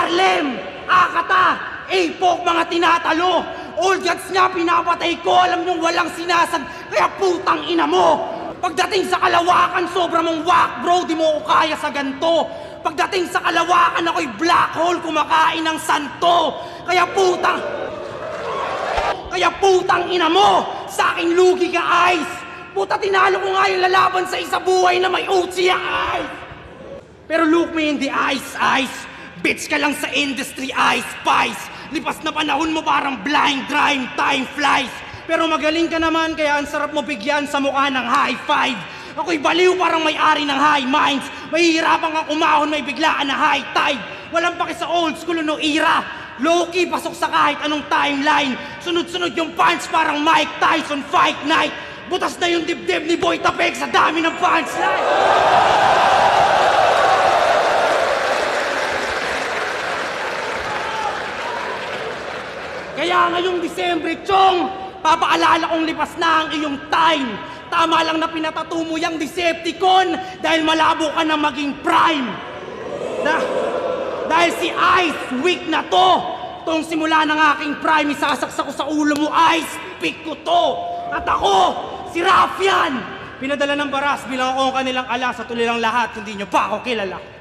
Harlem, Akata, Apok, mga tinatalo. Old gods nga pinapatay ko, alam niyong walang sinasag, kaya putang ina mo. Pagdating sa kalawakan, sobra mong whack bro, di mo ko kaya sa ganto. Pagdating sa kalawakan, ako'y black hole, kumakain ng santo. Kaya putang ina mo, sa aking lugi ka, Ice. Puta, tinalo ko nga yung lalaban sa isa buhay na may Uchiha, Ice. Pero look me in the eyes, Ice. Bitch ka lang sa industry, Ice Spice. Lipas na panahon mo parang blind dime, time flies. Pero magaling ka naman, kaya ang sarap mo bigyan sa mukha ng high five. Ako'y baliw parang may-ari ng high minds. Mahihirapan kang umahon, may biglaan na high tide. Walang paki sa old school no era. Low-key, pasok sa kahit anong timeline. Sunod-sunod yung punch parang Mike Tyson fight night. Butas na yung dibdib ni Boy Tapek sa dami ng punchline. Kaya ngayong Disyembre, Chong, papaalala kong lipas na ang iyong time. Tama lang na pinatato mo yung Decepticon dahil malabo ka na maging prime. Dahil si Ice, weak na to. Tong simula ng aking prime, isasaksak ko sa ulo mo, Ice, pick ko to. At ako, si Raffian, pinadala ng baras bilang ako ang kanilang ala sa tulilang lahat, hindi nyo pa ako kilala.